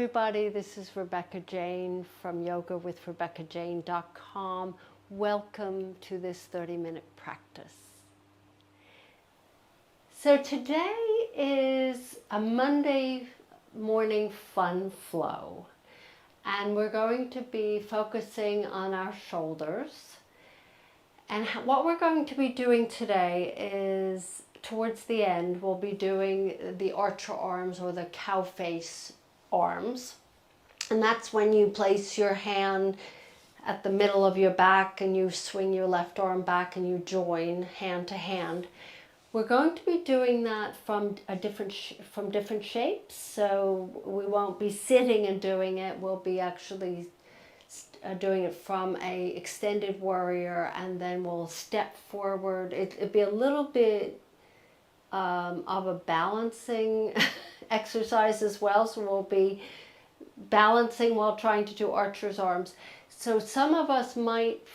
everybody, this is Rebecca Jane from yogawithrebeccajane.com. Welcome to this 30-minute practice. So today is a Monday morning fun flow, and we're going to be focusing on our shoulders. And what we're going to be doing today is, towards the end, we'll be doing the archer arms or the cow face arms. And that's when you place your hand at the middle of your back and you swing your left arm back and you join hand to hand. We're going to be doing that from different shapes, so we won't be sitting and doing it. We'll be actually doing it from a extended warrior, and then we'll step forward. It'll be a little bit of a balancing exercise as well, so we'll be balancing while trying to do archer's arms. So some of us might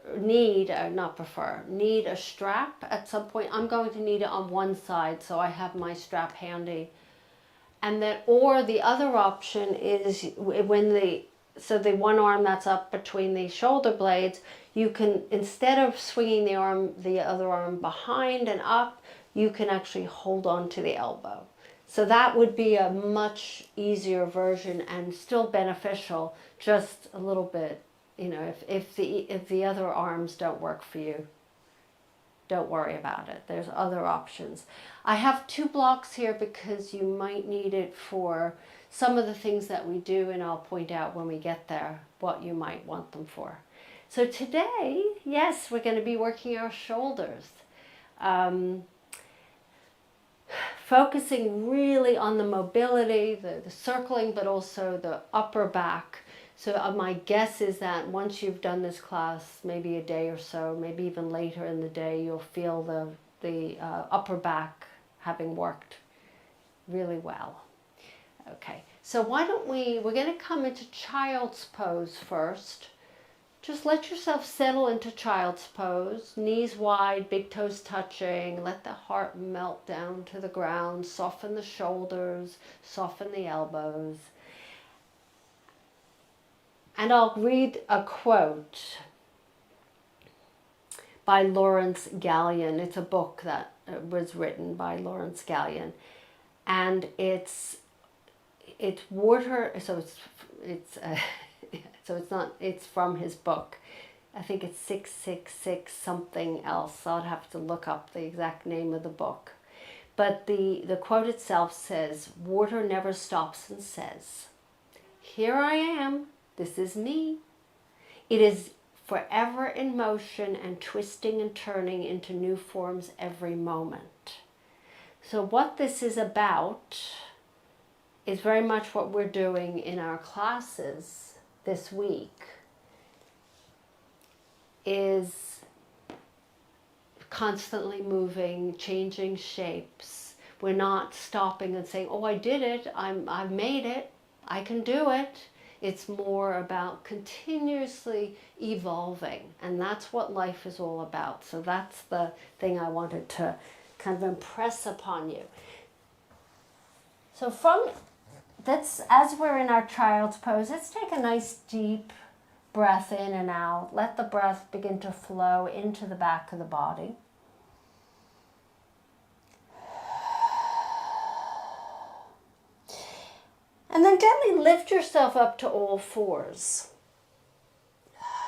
need a strap at some point. I'm going to need it on one side, so I have my strap handy. And then, or the other option is when the one arm that's up between the shoulder blades, you can, instead of swinging the other arm behind and up, you can actually hold on to the elbow. So that would be a much easier version and still beneficial, just a little bit, you know, if the other arms don't work for you, don't worry about it. There's other options. I have 2 blocks here because you might need it for some of the things that we do, and I'll point out when we get there what you might want them for. So today, yes, we're going to be working our shoulders. Focusing really on the mobility, the circling, but also the upper back. So my guess is that once you've done this class, maybe a day or so, maybe even later in the day, you'll feel the upper back having worked really well. Okay, so why don't we're going to come into child's pose first. Just let yourself settle into child's pose, knees wide, big toes touching, let the heart melt down to the ground, soften the shoulders, soften the elbows. And I'll read a quote by Lawrence Gallion. It's a book that was written by Lawrence Gallion, and it's water, so it's from his book. I think it's 666 something else. I'll have to look up the exact name of the book. But the quote itself says, "Water never stops and says, 'Here I am, this is me.' It is forever in motion and twisting and turning into new forms every moment." So what this is about is very much what we're doing in our classes this week, is constantly moving, changing shapes. We're not stopping and saying, "Oh, I did it, I've made it, I can do it." It's more about continuously evolving, and that's what life is all about. So that's the thing I wanted to kind of impress upon you. So as we're in our child's pose, let's take a nice deep breath in and out. Let the breath begin to flow into the back of the body. And then gently lift yourself up to all fours.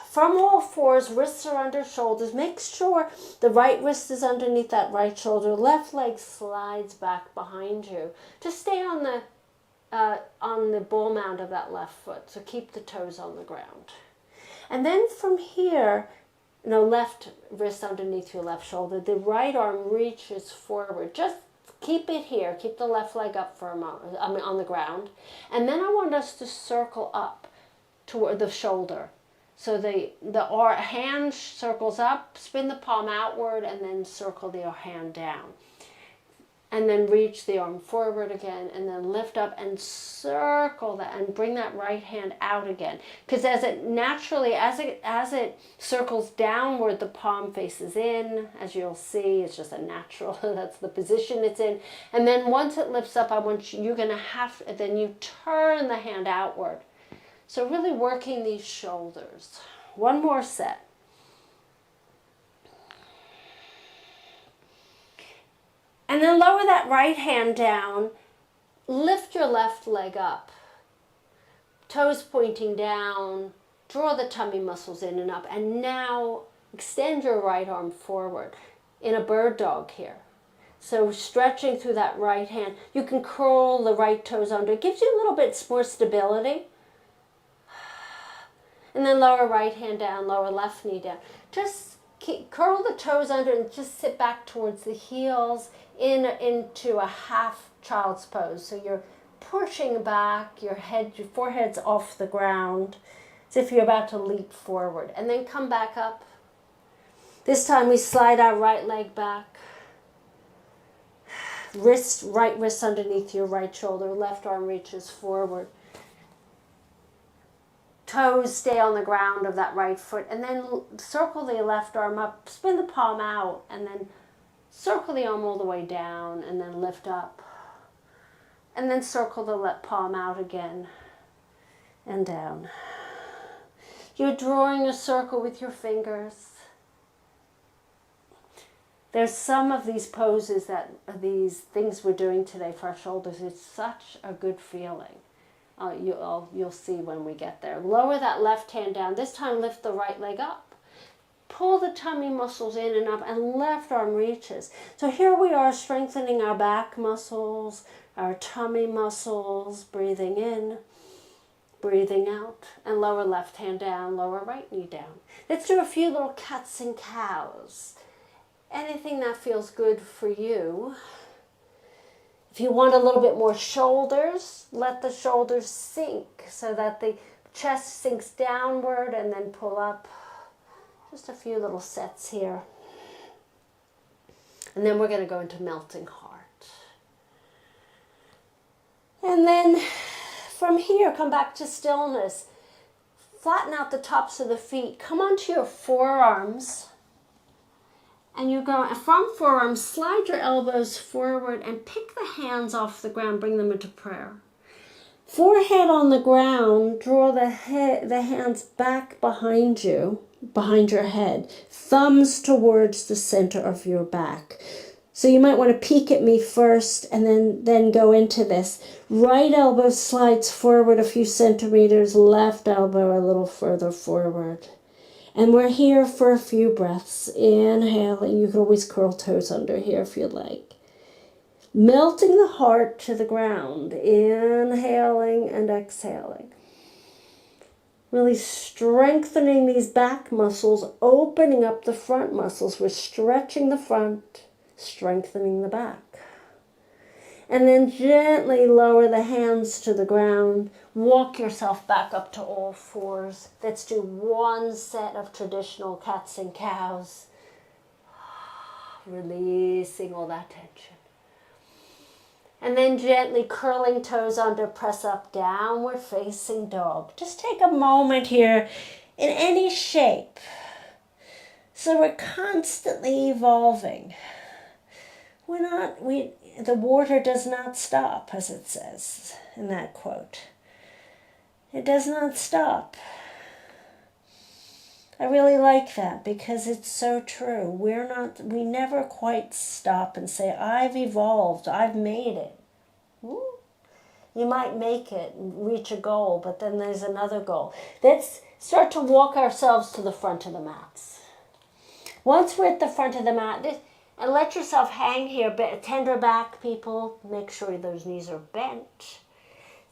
From all fours, wrists are under shoulders. Make sure the right wrist is underneath that right shoulder. Left leg slides back behind you. Just stay on the ball mount of that left foot, so keep the toes on the ground. And then from here, left wrist underneath your left shoulder, the right arm reaches forward. Just keep it here, keep the left leg up for a moment, on the ground. And then I want us to circle up toward the shoulder. So the hand circles up, spin the palm outward, and then circle the hand down. And then reach the arm forward again, and then lift up and circle that and bring that right hand out again. Because as it naturally, as it circles downward, the palm faces in. As you'll see, it's just a natural, that's the position it's in. And then once it lifts up, you're going to have, then you turn the hand outward. So really working these shoulders. One more set. And then lower that right hand down, lift your left leg up, toes pointing down, draw the tummy muscles in and up, and now extend your right arm forward in a bird dog here. So stretching through that right hand, you can curl the right toes under. It gives you a little bit more stability. And then lower right hand down, lower left knee down. Just curl the toes under and just sit back towards the heels into a half child's pose. So you're pushing back, your forehead's off the ground, as if you're about to leap forward. And then come back up. This time we slide our right leg back. Right wrist underneath your right shoulder, left arm reaches forward. Toes stay on the ground of that right foot, and then circle the left arm up, spin the palm out, and then circle the arm all the way down, and then lift up. And then circle the left palm out again, and down. You're drawing a circle with your fingers. There's some of these poses these things we're doing today for our shoulders. It's such a good feeling. You'll see when we get there. Lower that left hand down. This time lift the right leg up. Pull the tummy muscles in and up, and left arm reaches. So here we are strengthening our back muscles, our tummy muscles, breathing in, breathing out, and lower left hand down, lower right knee down. Let's do a few little cats and cows. Anything that feels good for you. If you want a little bit more shoulders, let the shoulders sink so that the chest sinks downward and then pull up. Just a few little sets here. And then we're going to go into melting heart. And then from here, come back to stillness. Flatten out the tops of the feet. Come onto your forearms. And you go from forearms, slide your elbows forward and pick the hands off the ground, bring them into prayer. Forehead on the ground, draw the hands back behind you, behind your head. Thumbs towards the center of your back. So you might want to peek at me first and then go into this. Right elbow slides forward a few centimeters, left elbow a little further forward. And we're here for a few breaths. Inhaling. You can always curl toes under here if you like. Melting the heart to the ground. Inhaling and exhaling. Really strengthening these back muscles, opening up the front muscles. We're stretching the front, strengthening the back. And then gently lower the hands to the ground. Walk yourself back up to all fours. Let's do one set of traditional cats and cows. Releasing all that tension. And then gently curling toes under, press up, downward facing dog. Just take a moment here in any shape. So we're constantly evolving. The water does not stop, as it says in that quote. It does not stop. I really like that because it's so true. We never quite stop and say, I've evolved, I've made it. Ooh. You might make it and reach a goal, but then there's another goal. Let's start to walk ourselves to the front of the mats. Once we're at the front of the mat, and let yourself hang here, tender back, people. Make sure those knees are bent.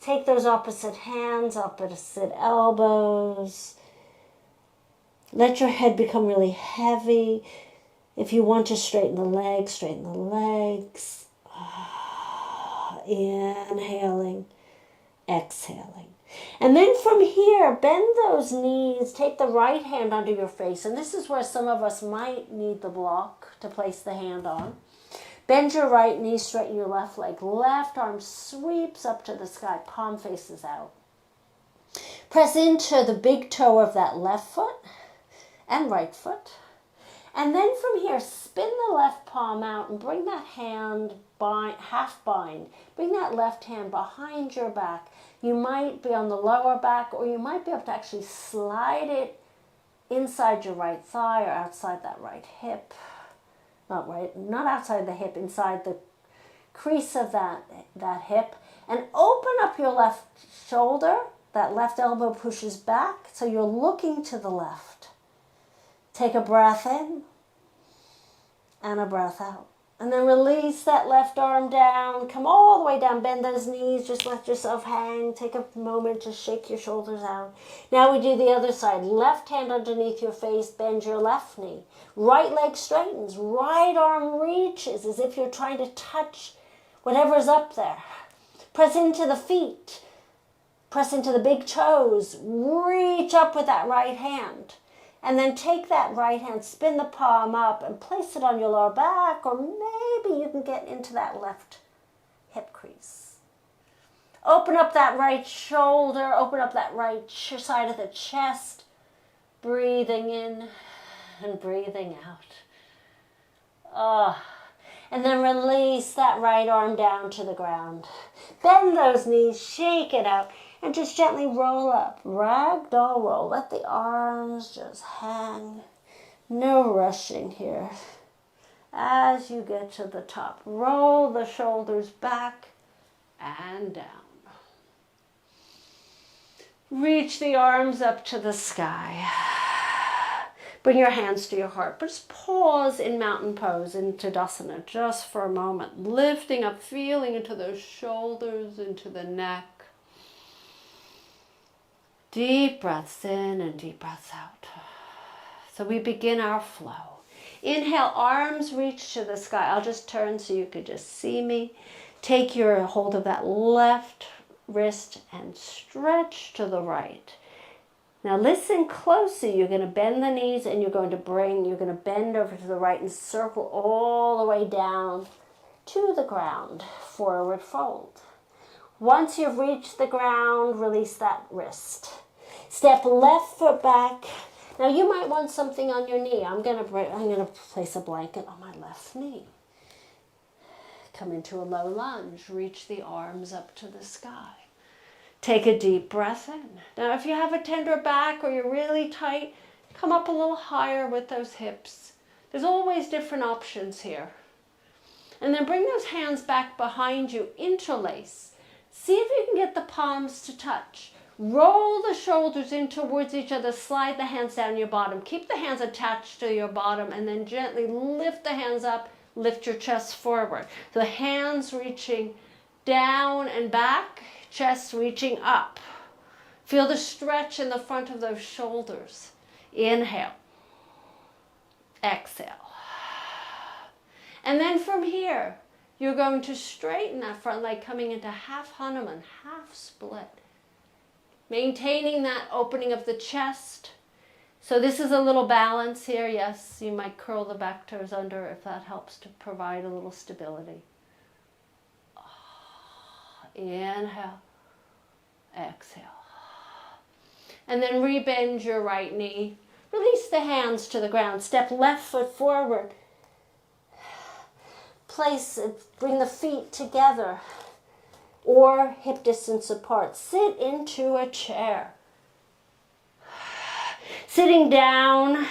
Take those opposite hands, opposite elbows. Let your head become really heavy. If you want to straighten the legs, straighten the legs. Inhaling, exhaling. And then from here, bend those knees, take the right hand under your face. And this is where some of us might need the block to place the hand on. Bend your right knee, straighten your left leg. Left arm sweeps up to the sky, palm faces out. Press into the big toe of that left foot and right foot. And then from here, spin the left palm out and bring that hand half bind. Bring that left hand behind your back. You might be on the lower back, or you might be able to actually slide it inside your right thigh or outside that right hip. Not outside the hip, inside the crease of that hip. And open up your left shoulder. That left elbow pushes back, so you're looking to the left. Take a breath in and a breath out. And then release that left arm down. Come all the way down. Bend those knees. Just let yourself hang. Take a moment to shake your shoulders out. Now we do the other side. Left hand underneath your face. Bend your left knee. Right leg straightens. Right arm reaches as if you're trying to touch whatever's up there. Press into the feet. Press into the big toes. Reach up with that right hand. And then take that right hand, spin the palm up and place it on your lower back, or maybe you can get into that left hip crease. Open up that right shoulder, open up that right side of the chest, breathing in and breathing out. And then release that right arm down to the ground. Bend those knees, shake it out. And just gently roll up, ragdoll roll. Let the arms just hang. No rushing here. As you get to the top, roll the shoulders back and down. Reach the arms up to the sky. Bring your hands to your heart. But just pause in mountain pose, in Tadasana, just for a moment. Lifting up, feeling into those shoulders, into the neck. Deep breaths in and deep breaths out. So we begin our flow. Inhale, arms reach to the sky. I'll just turn so you could just see me. Take your hold of that left wrist and stretch to the right. Now listen closely. You're going to bend the knees and you're going to bend over to the right and circle all the way down to the ground. Forward fold. Once you've reached the ground, release that wrist. Step left foot back. Now you might want something on your knee. I'm going to place a blanket on my left knee. Come into a low lunge. Reach the arms up to the sky. Take a deep breath in. Now if you have a tender back or you're really tight, come up a little higher with those hips. There's always different options here. And then bring those hands back behind you. Interlace. See if you can get the palms to touch. Roll the shoulders in towards each other. Slide the hands down your bottom. Keep the hands attached to your bottom and then gently lift the hands up. Lift your chest forward. So the hands reaching down and back. Chest reaching up. Feel the stretch in the front of those shoulders. Inhale. Exhale. And then from here, you're going to straighten that front leg coming into half Hanuman, half split. Maintaining that opening of the chest. So this is a little balance here. Yes, you might curl the back toes under if that helps to provide a little stability. Inhale. Exhale. And then rebend your right knee. Release the hands to the ground. Step left foot forward. Bring the feet together or hip distance apart. Sit into a chair. Sitting down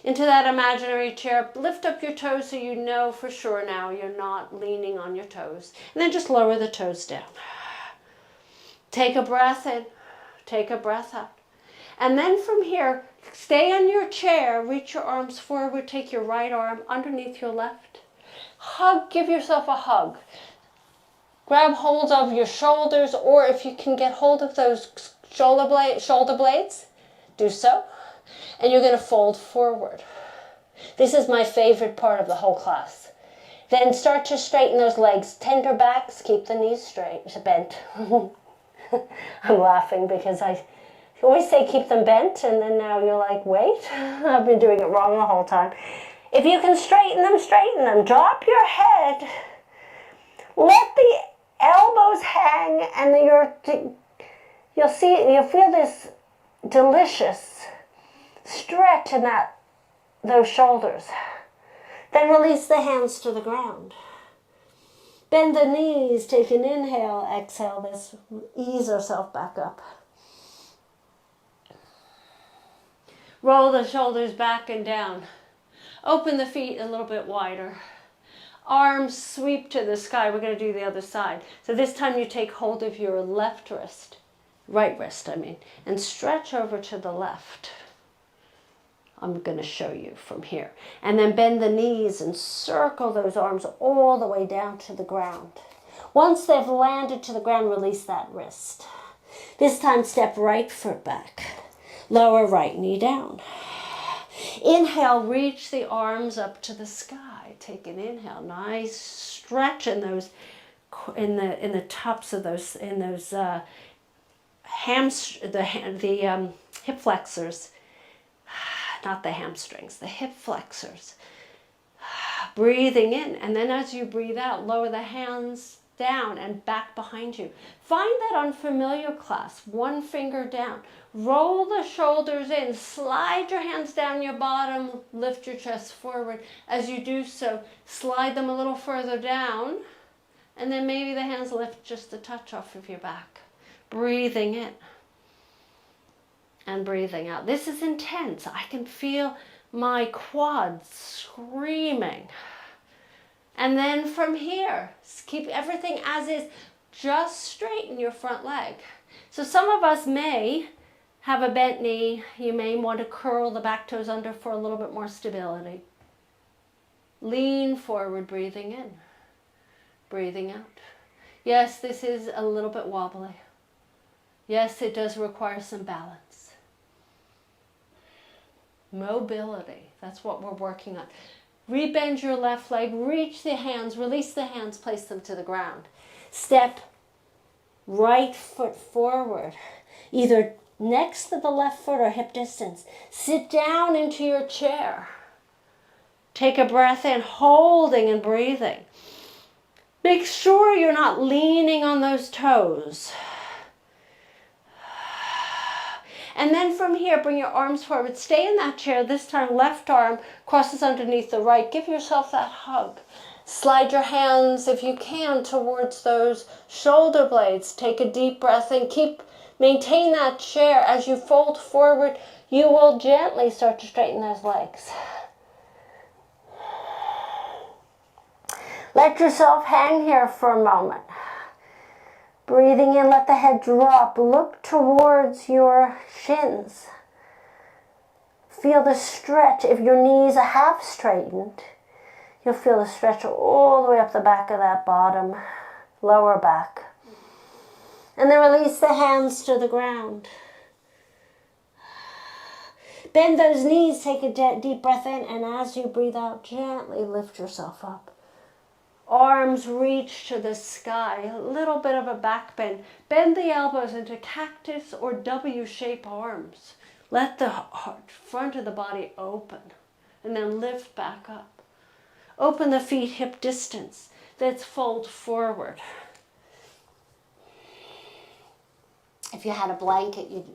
into that imaginary chair, lift up your toes so you know for sure now you're not leaning on your toes. And then just lower the toes down. Take a breath in, take a breath out. And then from here, stay on your chair, reach your arms forward, take your right arm underneath your left. Hug, give yourself a hug. Grab hold of your shoulders, or if you can get hold of those shoulder blades, do so. And you're going to fold forward. This is my favorite part of the whole class. Then start to straighten those legs. Tender backs, keep the knees straight, bent. I'm laughing because I always say keep them bent, and then now you're like, wait, I've been doing it wrong the whole time. If you can straighten them, straighten them. Drop your head. Let the elbows hang, and you'll feel this delicious stretch in those shoulders. Then release the hands to the ground. Bend the knees, take an inhale, exhale this, ease yourself back up. Roll the shoulders back and down. Open the feet a little bit wider. Arms sweep to the sky. We're going to do the other side. So this time you take hold of your left wrist, right wrist, and stretch over to the left. I'm going to show you from here. And then bend the knees and circle those arms all the way down to the ground. Once they've landed to the ground, release that wrist. This time step right foot back. Lower right knee down. Inhale, reach the arms up to the sky. Take an inhale. Nice stretch in those, in the tops of those, in those hip flexors. Not the hamstrings, the hip flexors. Breathing in, and then as you breathe out, lower the hands down and back behind you. Find that unfamiliar clasp, one finger down. Roll the shoulders in, slide your hands down your bottom, lift your chest forward. As you do so, slide them a little further down, and then maybe the hands lift just a touch off of your back. Breathing in. And breathing out. This is intense. I can feel my quads screaming. And then from here, keep everything as is. Just straighten your front leg. So some of us may have a bent knee. You may want to curl the back toes under for a little bit more stability. Lean forward, breathing in. Breathing out. Yes, this is a little bit wobbly. Yes, it does require some balance. Mobility, that's what we're working on. Rebend your left leg, reach the hands, release the hands, place them to the ground. Step right foot forward, either next to the left foot or hip distance. Sit down into your chair. Take a breath in, holding and breathing. Make sure you're not leaning on those toes. And then from here, bring your arms forward. Stay in that chair. This time, left arm crosses underneath the right. Give yourself that hug. Slide your hands, if you can, towards those shoulder blades. Take a deep breath and maintain that chair. As you fold forward, you will gently start to straighten those legs. Let yourself hang here for a moment. Breathing in, let the head drop. Look towards your shins. Feel the stretch. If your knees are half straightened, you'll feel the stretch all the way up the back of that bottom, lower back. And then release the hands to the ground. Bend those knees, take a deep breath in, and as you breathe out, gently lift yourself up. Arms reach to the sky, a little bit of a back bend. Bend the elbows into cactus or W-shaped arms. Let the front of the body open and then lift back up. Open the feet hip distance. Let's fold forward. If you had a blanket, you'd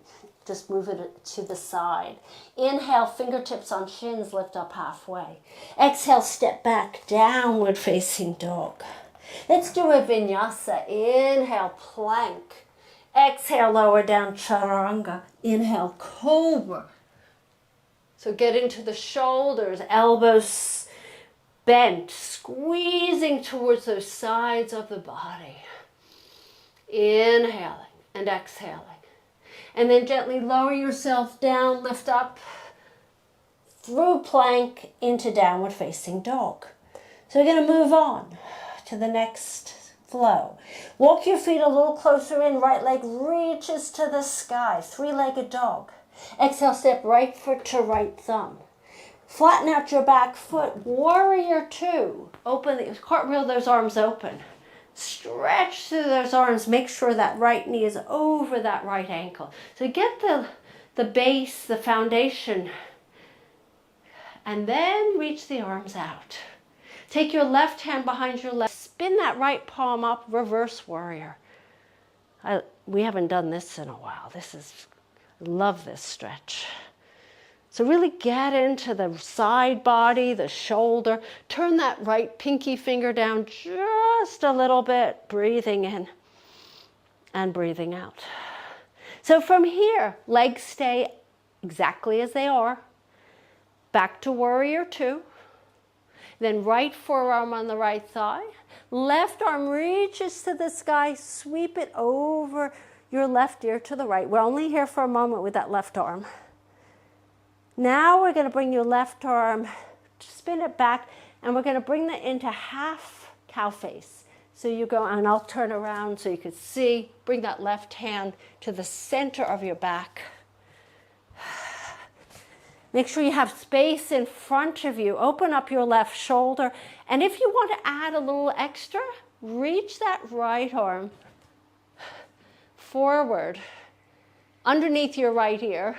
just move it to the side. Inhale, fingertips on shins, lift up halfway. Exhale, step back, downward facing dog. Let's do a vinyasa. Inhale, plank. Exhale, lower down, chaturanga. Inhale, cobra. So get into the shoulders, elbows bent, squeezing towards those sides of the body. Inhaling and exhaling. And then gently lower yourself down, lift up through plank into downward facing dog. So we're going to move on to the next flow. Walk your feet a little closer in, right leg reaches to the sky, three-legged dog. Exhale, step right foot to right thumb. Flatten out your back foot, warrior two. Open the cartwheel, those arms open. Stretch through those arms. Make sure that right knee is over that right ankle. So get the base, the foundation And then reach the arms out. Take your left hand behind your left. Spin that right palm up, reverse warrior. We haven't done this in a while. I love this stretch. So really get into the side body, the shoulder. Turn that right pinky finger down just a little bit, breathing in and breathing out. So from here, legs stay exactly as they are. Back to warrior two. Then right forearm on the right thigh. Left arm reaches to the sky. Sweep it over your left ear to the right. We're only here for a moment with that left arm. Now we're going to bring your left arm, spin it back, and we're going to bring that into half cow face. So you go, and I'll turn around so you can see. Bring that left hand to the center of your back. Make sure you have space in front of you. Open up your left shoulder. And if you want to add a little extra, reach that right arm forward underneath your right ear.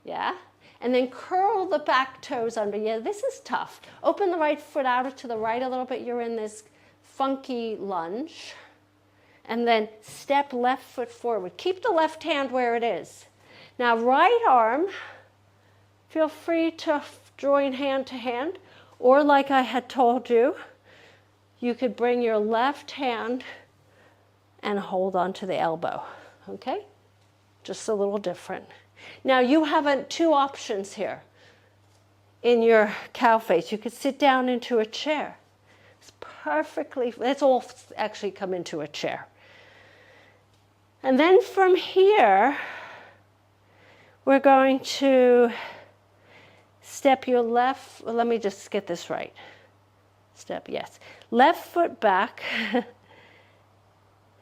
Yeah? And then curl the back toes under. Yeah, this is tough. Open the right foot out to the right a little bit. You're in this funky lunge. And then step left foot forward. Keep the left hand where it is. Now, right arm, feel free to join hand to hand. Or like I had told you, you could bring your left hand and hold onto the elbow. Okay? Just a little different. Now you have two options here in your cow face. You could sit down into a chair. It's perfectly, let's all actually come into a chair. And then from here, we're going to step your left, let me just get this right. Step, yes. Left foot back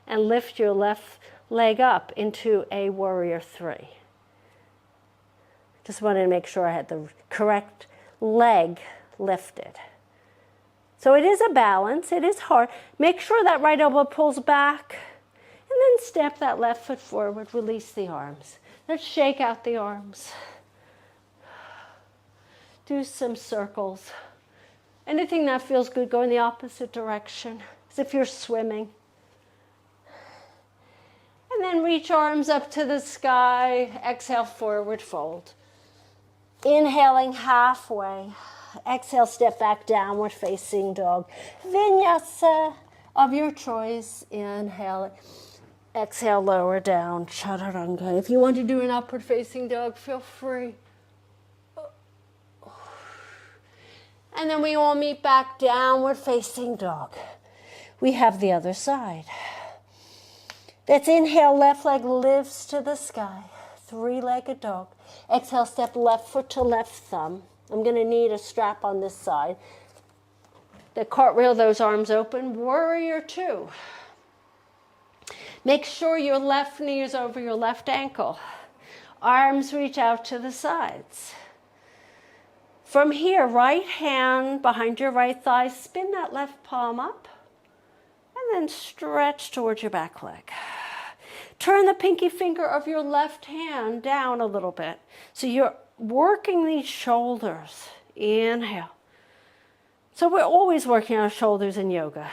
and lift your left leg up into a warrior three. Just wanted to make sure I had the correct leg lifted. So it is a balance, it is hard. Make sure that right elbow pulls back, and then step that left foot forward, release the arms. Let's shake out the arms. Do some circles. Anything that feels good, go in the opposite direction, as if you're swimming. And then reach arms up to the sky, exhale, forward fold. Inhaling halfway. Exhale, step back, downward facing dog. Vinyasa of your choice. Inhale. Exhale, lower down. Chaturanga. If you want to do an upward facing dog, feel free. And then we all meet back, downward facing dog. We have the other side. Let's inhale, left leg lifts to the sky. Three-legged dog. Exhale, step left foot to left thumb. I'm going to need a strap on this side. The cartwheel, those arms open. Warrior two. Make sure your left knee is over your left ankle. Arms reach out to the sides. From here, right hand behind your right thigh. Spin that left palm up. And then stretch towards your back leg. Turn the pinky finger of your left hand down a little bit. So you're working these shoulders. Inhale. So we're always working our shoulders in yoga,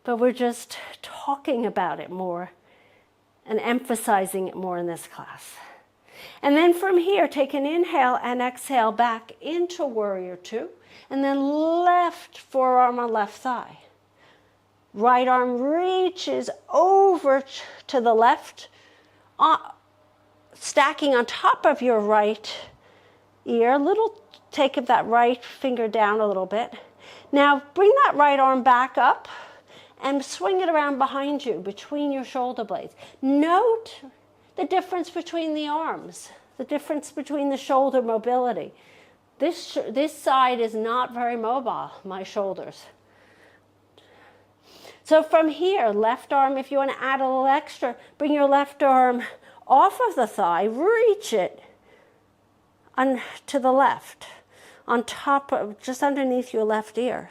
but we're just talking about it more and emphasizing it more in this class. And then from here, take an inhale and exhale back into warrior two, and then left forearm on left thigh. Right arm reaches over to the left, stacking on top of your right ear. Take of that right finger down a little bit. Now bring that right arm back up and swing it around behind you, between your shoulder blades. Note the difference between the arms, the difference between the shoulder mobility. This side is not very mobile, my shoulders. So from here, left arm, if you want to add a little extra, bring your left arm off of the thigh, reach it to the left, on top of, just underneath your left ear,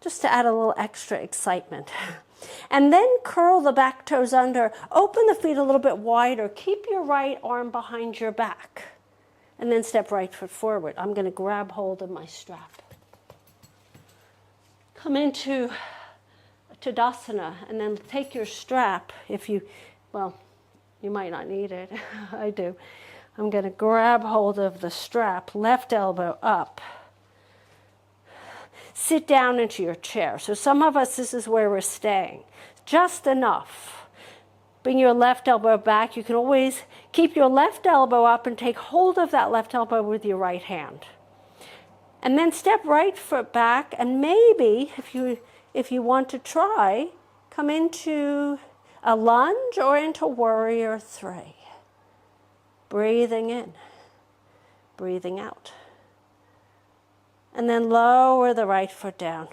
just to add a little extra excitement. And then curl the back toes under, open the feet a little bit wider, keep your right arm behind your back, And then step right foot forward. I'm going to grab hold of my strap. Come into Tadasana, and then take your strap. If you, well, you might not need it. I do. I'm going to grab hold of the strap, left elbow up. Sit down into your chair. So some of us, this is where we're staying. Just enough. Bring your left elbow back. You can always keep your left elbow up and take hold of that left elbow with your right hand. And then step right foot back, and maybe, if you want to try, come into a lunge or into warrior 3. Breathing in, breathing out. And then lower the right foot down.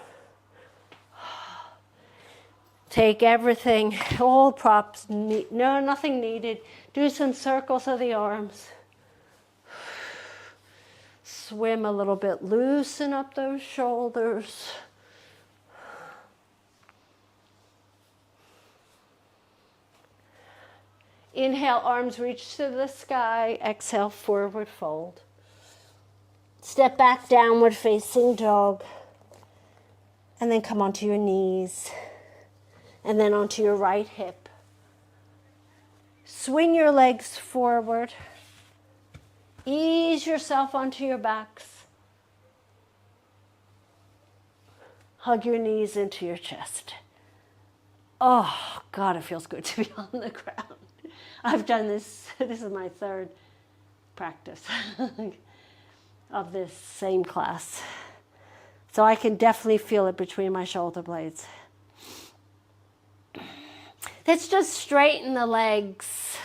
Take everything, all props, no, nothing needed. Do some circles of the arms. Swim a little bit, loosen up those shoulders. Inhale, arms reach to the sky. Exhale, forward fold. Step back, downward facing dog. And then come onto your knees. And then onto your right hip. Swing your legs forward. Ease yourself onto your backs. Hug your knees into your chest. Oh, God, it feels good to be on the ground. I've done this, this is my 3rd practice of this same class. So I can definitely feel it between my shoulder blades. Let's just straighten the legs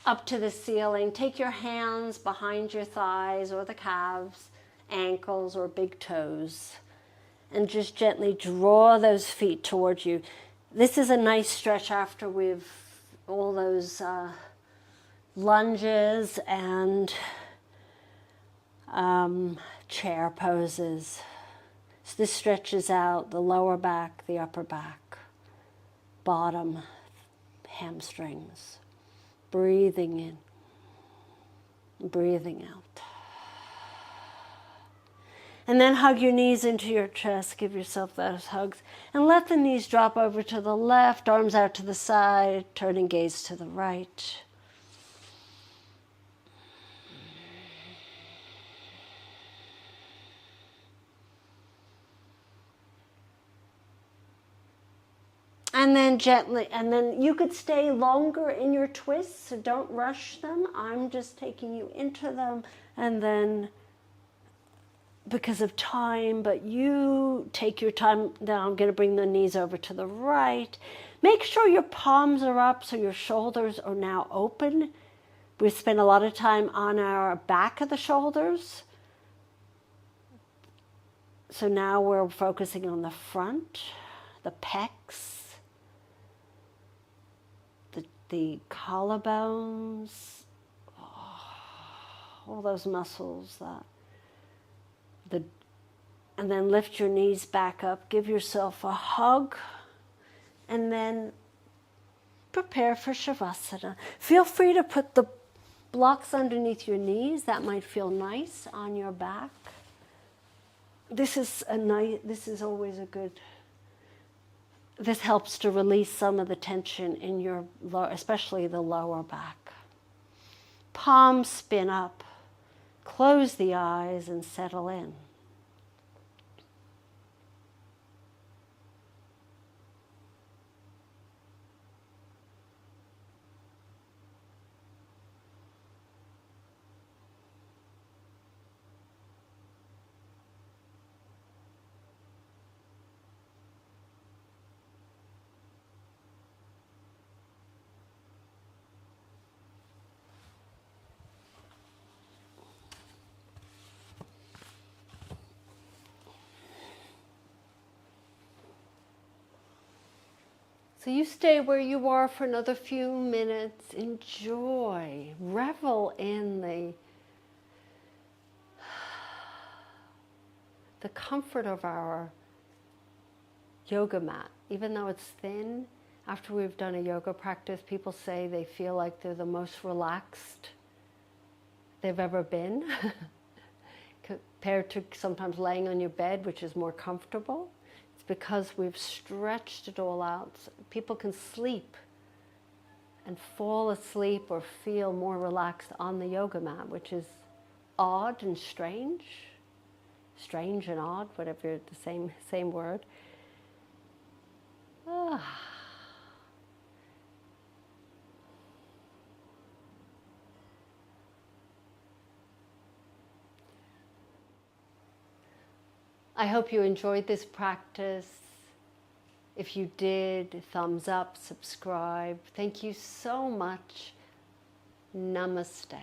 up to the ceiling. Take your hands behind your thighs or the calves, ankles or big toes, and just gently draw those feet towards you. This is a nice stretch after we've all those lunges and chair poses. So this stretches out the lower back, the upper back, bottom, hamstrings. Breathing in, breathing out. And then hug your knees into your chest. Give yourself those hugs. And let the knees drop over to the left, arms out to the side, turning gaze to the right. And then gently, and then you could stay longer in your twists, so don't rush them. I'm just taking you into them, and then because of time, but you take your time. Now I'm going to bring the knees over to the right. Make sure your palms are up so your shoulders are now open. We spend a lot of time on our back of the shoulders. So now we're focusing on the front, the pecs, the collarbones, all those muscles, and then lift your knees back up, give yourself a hug, and then prepare for Shavasana. Feel free to put the blocks underneath your knees. That might feel nice on your back. This is always a good. This helps to release some of the tension in your, especially the lower back. Palms spin up. Close the eyes and settle in. So you stay where you are for another few minutes. Enjoy, revel in the comfort of our yoga mat. Even though it's thin, after we've done a yoga practice, people say they feel like they're the most relaxed they've ever been, compared to sometimes laying on your bed, which is more comfortable. It's because we've stretched it all out. People can sleep and fall asleep or feel more relaxed on the yoga mat, which is odd and strange. Strange and odd, whatever, the same word. Ah. I hope you enjoyed this practice. If you did, thumbs up, subscribe. Thank you so much. Namaste.